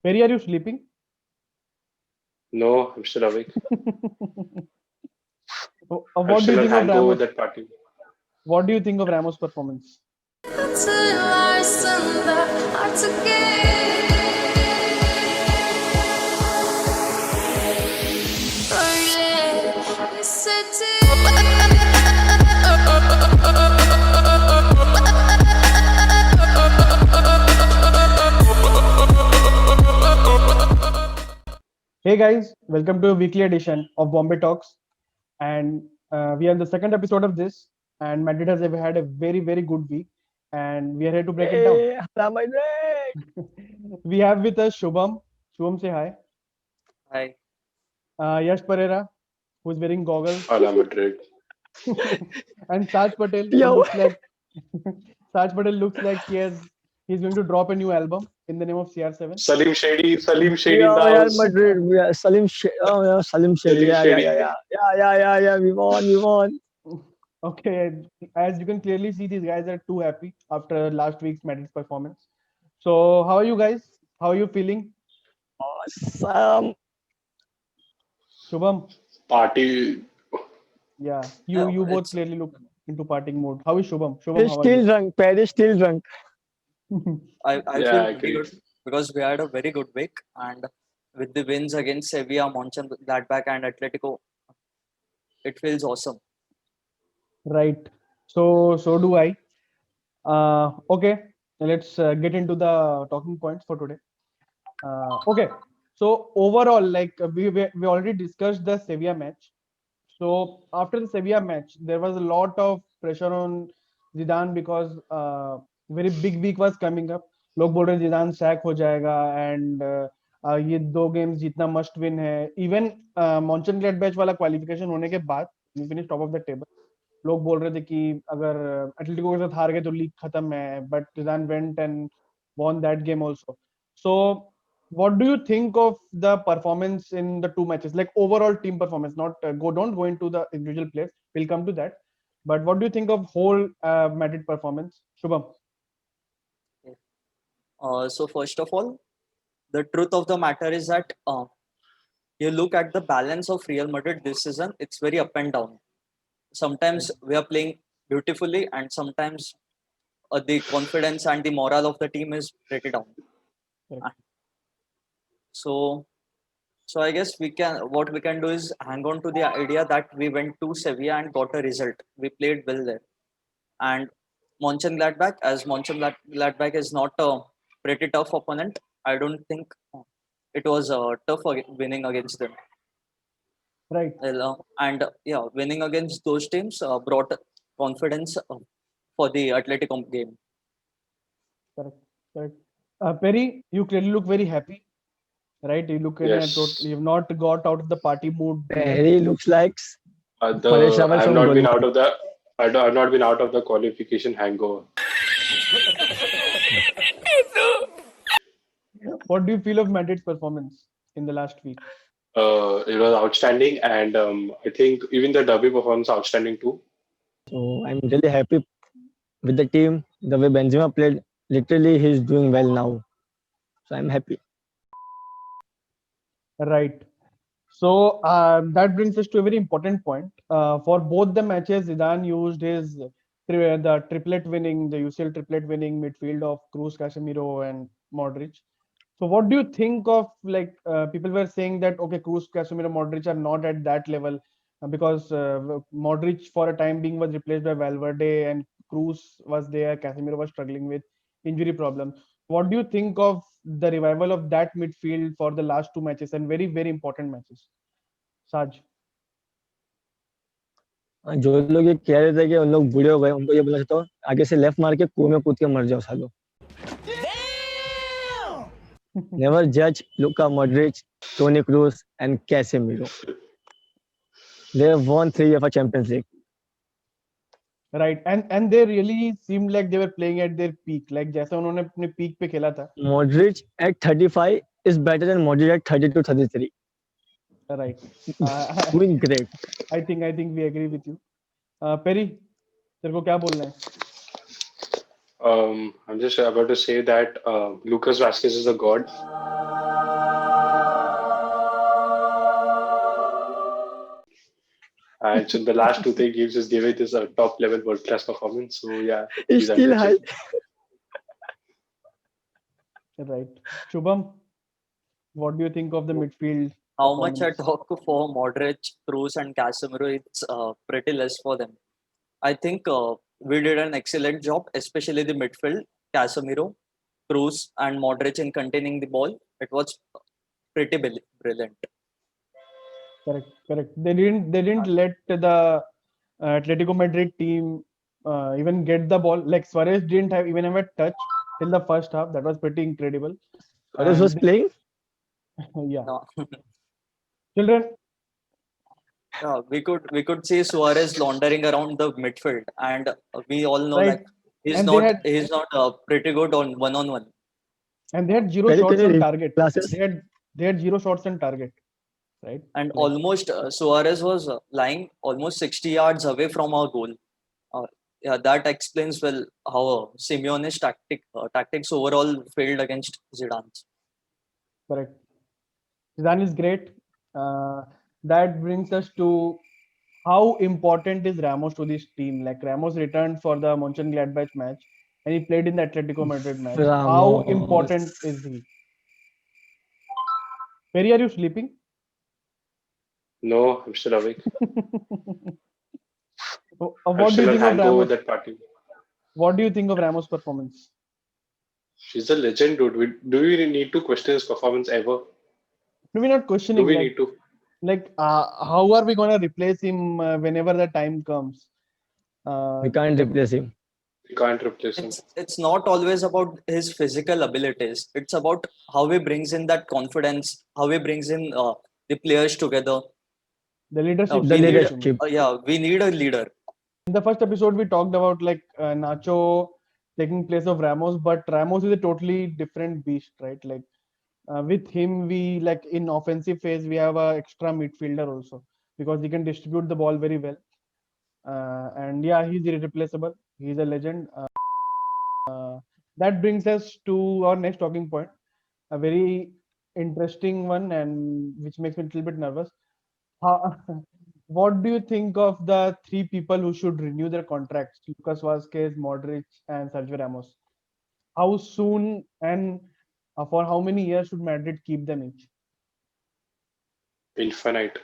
Perry, are you sleeping? No, I'm still awake. I'm What do you still on think of hangover with Ramos? that party. What do you think of Ramos' performance? Hatırlarsın da artık öyle Hey guys, welcome to a weekly edition of Bombay Talks, and we are in the second episode of this. And Madrid has ever had a very good week, and we are here to break it down. Hey, Madrid. We have with us Shubham. Shubham, say hi. Hi. Yash Pereira, who's wearing goggles, Ala Madrid. and Saj Patel, who Yo. looks like Saj Patel looks like he's going to drop a new album in the name of CR7. Salim Shady in Yeah, the Real house. Madrid. Yeah, Oh, yeah, Salim Shady. Salim Shady. Yeah. We won. Okay, as you can clearly see, these guys are too happy after last week's Madrid's performance. So, how are you guys? How are you feeling? Awesome. Shubham, Party. yeah, you both It's clearly look into partying mode. How is Shubham? Shubham, He's how are still you? drunk. Paris still drunk. I Yeah, feel I very agree. good because we had a very good week, and with the wins against Sevilla, Mönchengladbach, and Atletico, it feels awesome. Right. So do I. Okay, let's get into the talking points for today. Okay, so overall, like we already discussed the Sevilla match. So after the Sevilla match, there was a lot of pressure on Zidane because very big week was coming up. लोग बोल रहे Zidane sack हो जाएगा and ये दो games जीतना must win है. Even Mönchengladbach वाला qualification होने के बाद we finished top of the table. लोग बोल रहे थे कि अगर एटलेटिको के साथ हार गए तो लीग खत्म है. But Zidane went and won that game also. So what do you think of the performance in the two matches, like overall team performance? Not don't go into the individual players, we'll come to that, but what do you think of whole Madrid performance, Shubham? So first of all, the truth of the matter is that you look at the balance of Real Madrid this season; it's very up and down. Sometimes we are playing beautifully, and sometimes the confidence and the morale of the team is pretty down. Correct. So So I guess what we can do is hang on to the idea that we went to Sevilla and got a result. We played well there. And Mönchengladbach, as Mönchengladbach is not a pretty tough opponent, I don't think it was tough winning against them. Right. And yeah, winning against those teams brought confidence for the Atletico game. Correct. Perry, you clearly look very happy, right? You look in Yes. you've not got out of the party mood yet. Perry looks like Paresh I Rawal have from not been Golmaal. out of the. I've not been out of the qualification hangover. What do you feel of Madrid's performance in the last week? It was outstanding, and I think even the derby performance outstanding too. So I'm really happy with the team. The way Benzema played, literally he's doing well now. So I'm happy. Right. So that brings us to a very important point. For both the matches, Zidane used the triplet winning, the UCL triplet winning midfield of Cruz, Casemiro, and Modric. So what do you think of, like, people were saying that okay, Cruz, Casemiro, Modric are not at that level because Modric for a time being was replaced by Valverde and Cruz was there, Casemiro was struggling with injury problems. What do you think of the revival of that midfield for the last two matches and very important matches? Saj. जो लोग ये कह रहे थे कि उन लोग बूढ़े हो गए, उनको ये बोलना चाहता हूँ, आगे से लेफ्ट मार के कुएं में कूद के मर जाओ सालो. Never judge Luka Modric, Toni Kroos, and Casemiro. They have won 3 UEFA Champions League. Right, and they really seemed like they were playing at their peak, like जैसा उन्होंने अपने peak पे खेला था. Modric at 35 is better than Modric at 32, 33. Right. Doing great. I think we agree with you. Perry, तेरे को क्या बोलना है? I'm just about to say that Lucas Vasquez is a god. And so in the last 2-3 games, he's given this top level world class performance. So yeah, It's he's still high. untouchable. Right. Shubham, what do you think of the midfield How much I performance? talk for Modric, Cruz, and Casemiro, it's pretty less for them. I think we did an excellent job, especially the midfield, Casemiro, Cruz, and Modric in containing the ball. It was pretty brilliant. Correct. They didn't let the Atletico Madrid team even get the ball. Like Suarez didn't even have a touch till the first half. That was pretty incredible. Suarez was And playing. yeah, No. children. Yeah, we could see Suarez laundering around the midfield, and we all know Right. like he's And not pretty good on one. they had zero Very shots can you on read target. classes? They had zero shots on target. Right. And Like almost Suarez was lying almost 60 yards away from our goal. Yeah, that explains well how Simeone's tactics overall failed against Zidane. correct. Zidane is great. That brings us to how important is Ramos to this team? Like Ramos returned for the Mönchengladbach match and he played in the Atletico Madrid match. How Ramos. important is he? Perry, are you sleeping? No, I'm still awake. I'm What do you still on think of hangover Ramos? that party. What do you think of Ramos' performance? She's a legend, dude. Do we need to question his performance ever? Maybe not Do questioning, we need to? how are we gonna replace him whenever the time comes? We can't Like, replace him. We can't replace him. It's not always about his physical abilities. It's about how he brings in that confidence, how he brings in the players together. the leadership The We need skills, you mean? leadership. we need a leader. In the first episode, we talked about Nacho taking place of Ramos, but Ramos is a totally different beast, right? Like with him, we like in offensive phase, we have a extra midfielder also because he can distribute the ball very well. And yeah, he's irreplaceable. He's a legend. That brings us to our next talking point, a very interesting one, and which makes me a little bit nervous. How, what do you think of the three people who should renew their contracts? Lucas Vazquez, Modric, and Sergio Ramos. How soon and for how many years should Madrid keep them each? Infinite.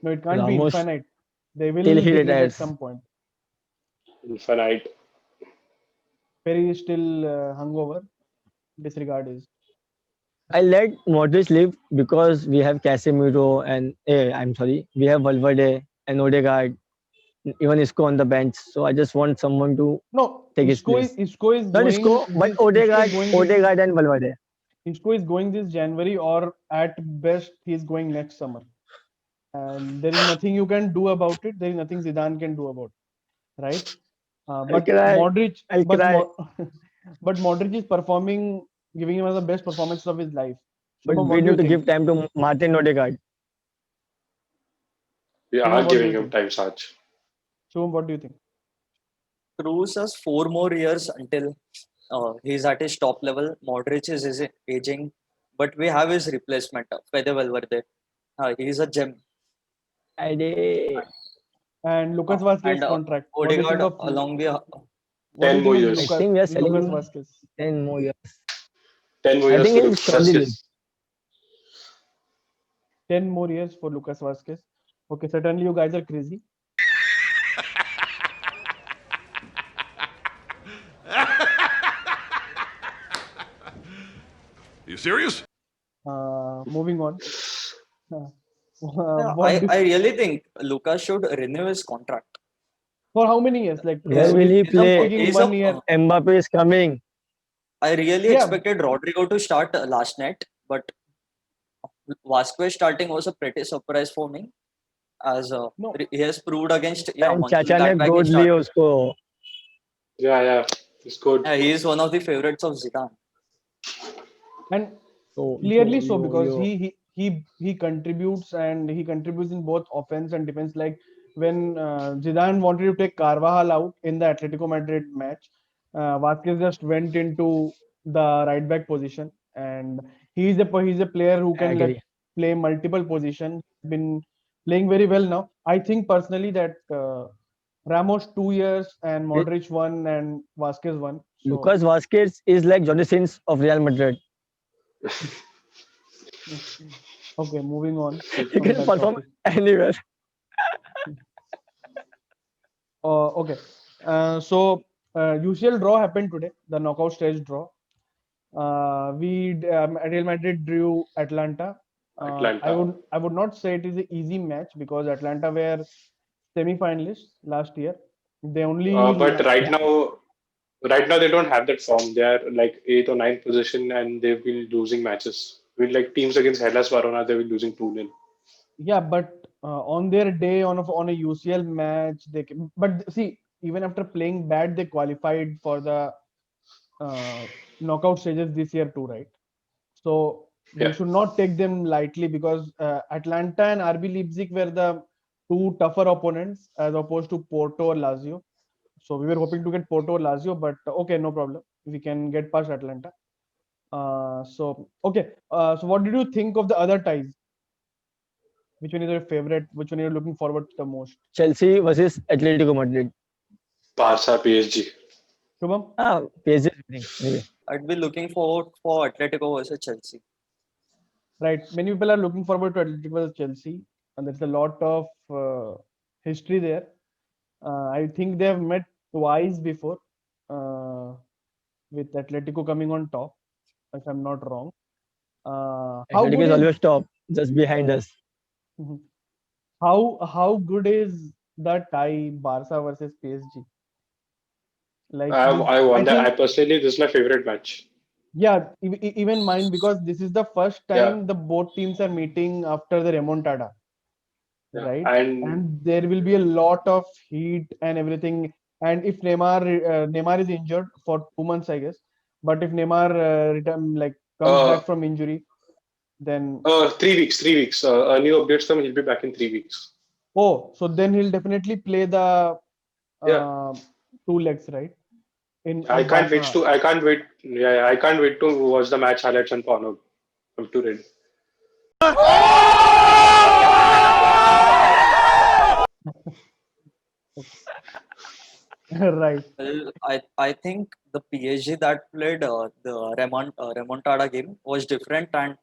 No, it can't be Ramos infinite. They will till he decrease at retires. some point. Infinite. Perry is still hungover. Disregard is. I let Modric leave because we have Casemiro and I'm sorry, we have Valverde and Odegaard, even Isco on the bench. So I just want someone to No, take his Isco is place. Isco is Not going. Isco, but Isco is Odegaard, going this, Odegaard and Valverde. Isco is going this January, or at best he's going next summer. And there is nothing you can do about it. There is nothing Zidane can do about it, right? But cry. Modric, I'll but cry. but Modric is performing, giving him one of the best performances of his life. But Shubham, we what do you need to think? give time to Martin Odegaard. We Shubham, are what do giving you him think? time, Sarge. Shubham, what do you think? Cruz has 4 more years until he's at his top level. Modric is aging, but we have his replacement, Fede Valverde. He's a gem. Ade. And Lucas Uh, Vazquez and contract. What do you think Odegaard of along the what do 10 you more think of years. I Lucas think we are Lucas selling Vazquez? 10 more years. 10 more I years think for he'll Lucas surely leave. Vazquez. 10 more years for Lucas Vazquez. Okay, certainly you guys are crazy. You serious? Moving on. Yeah, What do, I really think Lucas should renew his contract. for how many years? Like Where will he He's a, play? taking he's 1 a, year. Mbappe is coming. I really Yeah. expected Rodrigo to start last night, but Vasquez starting was a pretty surprise for me, as No, he has proved against And Chacha ne Mönchengladbach. गोद लिए उसको. Yeah. He's good. Yeah, he is one of the favorites of Zidane. and So, clearly yo, so yo, because yo. he contributes and he contributes in both offense and defense. Like when Zidane wanted to take Carvajal out in the Atletico Madrid match, Vasquez just went into the right back position, and he's a player who I can agree. play multiple positions. Been playing very well now. I think personally that Ramos 2 years and Modric 1 and Vasquez 1. So Lucas Vasquez is like Johnny Sins of Real Madrid. okay, moving on He from can that perform topic. anywhere. Okay. UCL draw happened today, the knockout stage draw. Real Madrid drew Atlanta. Atlanta. I would not say it is an easy match because Atlanta were semi-finalists last year. They only But Yeah. right now they don't have that form. They are like eighth or ninth position, and they've been losing matches. With like teams against Hellas Verona, they've been losing 2-0. yeah, but on their day on a UCL match but see, even after playing bad, they qualified for the knockout stages this year too, right? So we Yeah. should not take them lightly because Atlanta and RB Leipzig were the two tougher opponents as opposed to Porto or Lazio. So we were hoping to get Porto or Lazio, but okay, no problem. We can get past Atlanta. So okay. So what did you think of the other ties? Which one is your favorite? Which one are you looking forward to the most? Chelsea versus Atletico Madrid. Barca, PSG. Shubham? PSG is winning anyway. I'd be looking forward for Atletico versus Chelsea. Right. Many people are looking forward to Atletico versus Chelsea, and there's a lot of history there. I think they have met twice before, with Atletico coming on top, if I'm not wrong. How Atletico good is is always top, just behind us. Mhm. how good is the tie Barca versus PSG? Like I I wonder. I think personally, this is my favorite match. yeah, even mine because this is the first Yeah, time the both teams are meeting after the remontada, yeah, right? and And there will be a lot of heat and everything. And if Neymar is injured for 2 months, I guess. But if Neymar return like comes uh, back from injury, then 3 weeks. 3 weeks. New updates come. He'll be back in 3 weeks. so then he'll definitely play the Yeah, uh, two legs, right? In I can't wait Barca. to. I can't wait. Yeah, I can't wait to watch the match highlights on Pornhub. I'm too ready. Right. Well, I think the PSG that played the remontada game was different, and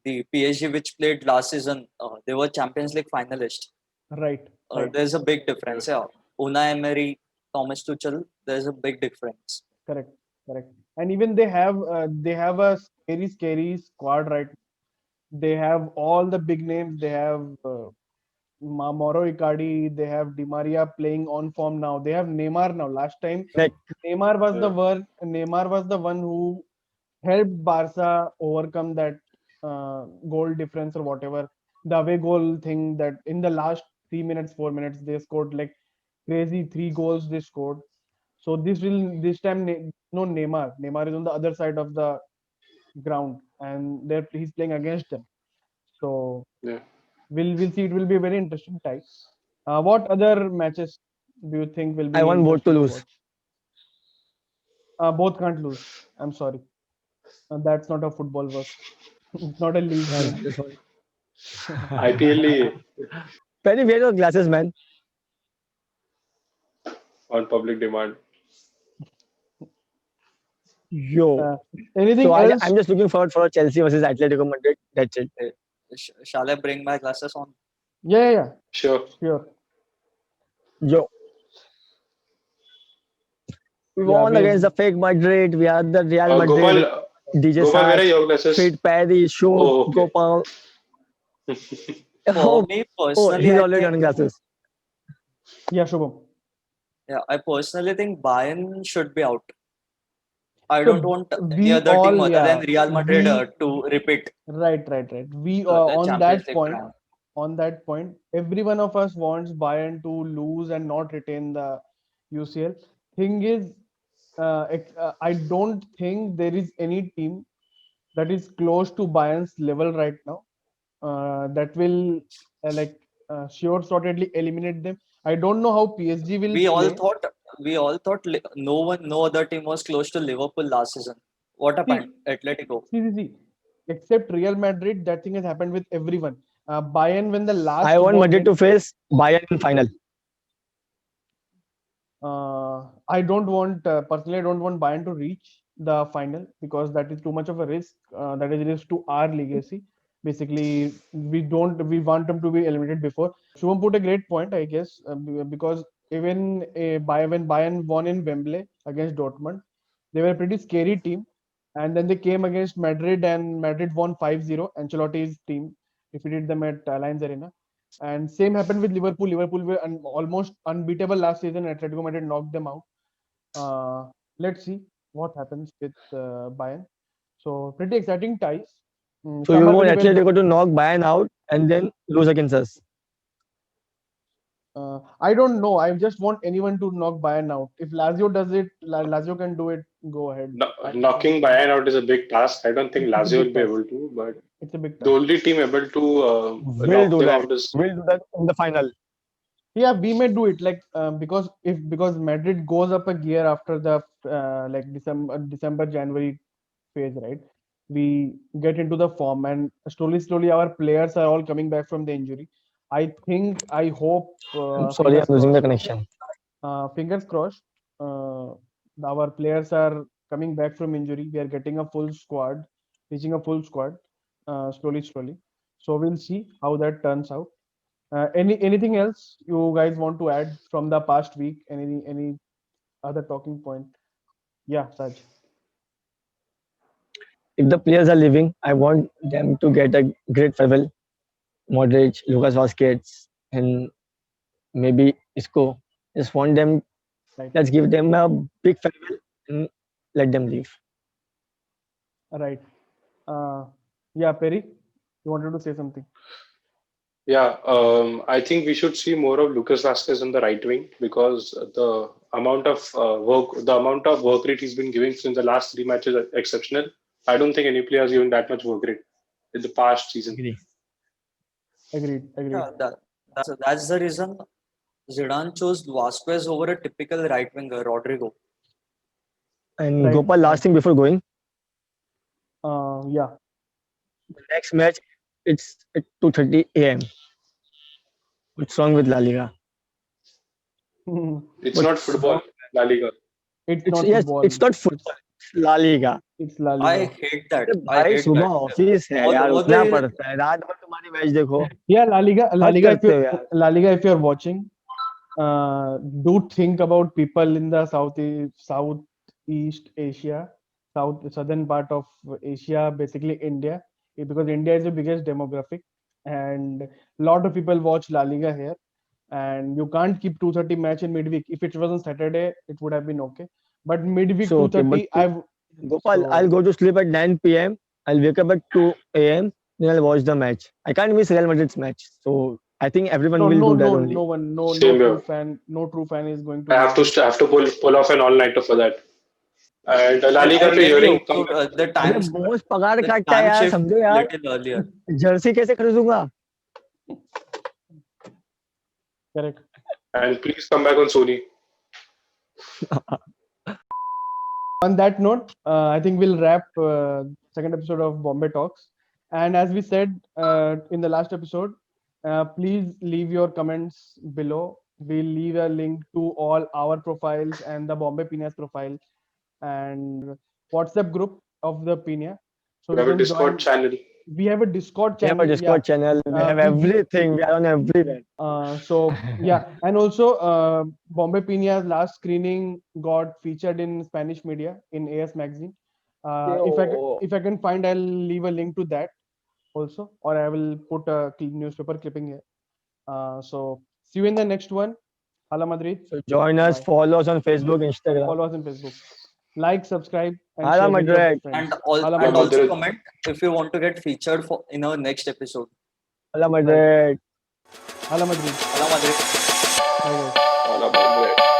the PSG which played last season, they were Champions League finalists. Right. Right. There's a big Yeah. difference. Yeah, Unai Emery, Thomas Tuchel. There's a big difference. Correct. Correct. And even they have a scary squad, right? They have all the big names. They have Mauro Icardi. They have Di Maria playing on form now. They have Neymar now. Last time, Like Yeah. Neymar was the one who helped Barca overcome that goal difference or whatever. The away goal thing that in the last 3 minutes, 4 minutes, they scored like crazy 3 goals they scored. So this time no Neymar. Neymar is on the other side of the ground and he's playing against them. So Yeah. we'll see. It will be a very interesting tie. What other matches do you think will I be want both to interesting to lose. watch? Both can't lose. I'm sorry. That's not how football works. It's not a league Yeah, game. that's all. IPL Penny, wear your glasses, man. on public demand. Yo. Uh, anything So else? I'm just looking forward for Chelsea versus Atletico Madrid. That's it. Shall I bring my glasses on? Yeah. Sure. Sure. Yo. We Yeah, won against the fake Madrid. We are the Real Madrid. DJ Gopal, where are Sark, your glasses? Fit Paddy, Shoot, Oh, okay. Gopal. For Oh, me oh, personally, he's I already think on glasses. yeah, Shubham. I personally think Bayern should be out. I So don't want any we other team all, other than yeah, Real Madrid we to repeat right. We the on Champions that League point, crown. every one of us wants Bayern to lose and not retain the UCL. Thing is, I don't think there is any team that is close to Bayern's level right now. That will sure sortedly eliminate them. I don't know how PSG will We all play. thought no other team was close to Liverpool last season. What happened? See, Atletico. see. except Real Madrid, that thing has happened with everyone. Bayern, when the last I want won Madrid it, to face Bayern in final. I don't want personally. I don't want Bayern to reach the final because that is too much of a risk. That is a risk to our legacy. Basically, we don't. We want them to be eliminated before. Shubham put a great point, I guess, because even when Bayern won in Wembley against Dortmund, they were a pretty scary team. And then they came against Madrid, and Madrid won 5-0. Ancelotti's team defeated them at Allianz Arena. And same happened with Liverpool. Liverpool were almost unbeatable last season. Atletico Madrid knocked them out. Let's see what happens with Bayern. So pretty exciting ties. So you Some are want very well Atletico known. to knock Bayern out and then lose against us. I don't know. I just want anyone to knock Bayern out. If Lazio does it, Lazio can do it. Go ahead. Knocking Bayern out is a big task. I don't think It's a Lazio big will be task. able to, but It's a big the task. only team able to We'll knock do them that. out is We'll do that in the final. Yeah, we may do it like because Madrid goes up a gear after the like December January phase, right? We get into the form, and slowly our players are all coming back from the injury. I hope, I'm sorry, I'm fingers losing the crossed. connection. Fingers crossed. Uh, our players are coming back from injury. We are getting a full squad, reaching a full squad, slowly. So we'll see how that turns out. Anything else you guys want to add from the past week? Any other talking point? Yeah, Saj. If the players are leaving, I want them to get a great farewell. Modric, Lucas Vazquez, and maybe Isco. Just want them. Right, Let's give them a big farewell and let them leave. right. Yeah, Perry, you wanted to say something? yeah. I think we should see more of Lucas Vasquez on the right wing because the amount of work rate he's been giving since the last three matches are exceptional. I don't think any player has given that much work rate in the past season. Agree. Agreed. Yeah, that's the reason Zidane chose Vasquez over a typical right winger, Rodrigo. And Right, Gopal, last right. thing before going, Yeah. the next match it's at 2:30 a.m. What's wrong with La Liga? It's But not football, La Liga. It's it's not yes, football. it's not football. It's La Liga. It's La I Liga. hate that. अरे I भाई hate सुबह that. Office है All, यार all उठना the पड़ता है रात भर तुम्हारी मैच देखो Yeah, La Liga. हद करते हो यार La Liga, if you're watching, do think about people in the Southeast Asia, southern part of Asia, basically India, because India is the biggest demographic, and a lot of people watch La Liga here, and you can't keep 2:30 match in midweek. If it was on Saturday, it would have been okay, but midweek so okay but 2:30, I've Gopal I'll so go to sleep at 9 p.m. I'll wake up at 2 a.m. then I'll watch the match I can't miss Real Madrid's match so I think everyone will do that only Same here. No true fan is going to I miss this. have to pull off an all nighter for that. And La I Liga, tell hearing you, the अरे time boss पगार the काटता है time यार shift समझो यार little earlier. Jersey कैसे खरीदूंगा Correct. and please come back on Sony. On that note, I think we'll wrap second episode of Bombay Talks. And as we said in the last episode, please leave your comments below. We'll leave a link to all our profiles and the Bombay Pinas profile and WhatsApp group of the Pina. So We have you a can Discord join. channel. We have a Discord we have a channel. Discord channel we have everything we are on everywhere So yeah, and also Bombay Pina's last screening got featured in Spanish media in AS Magazine. If I can find, I'll leave a link to that also, or I will put a newspaper clipping here. So see you in the next one. Hala Madrid. so join us Bye. follow us on Facebook Instagram Follow us on Facebook. Like, subscribe, and Hala share with your Madrid friends. And Hala and Madrid. also comment if you want to get featured in our next episode. Hala Madrid Hala Madrid. Hala Madrid. Bye guys. All about that.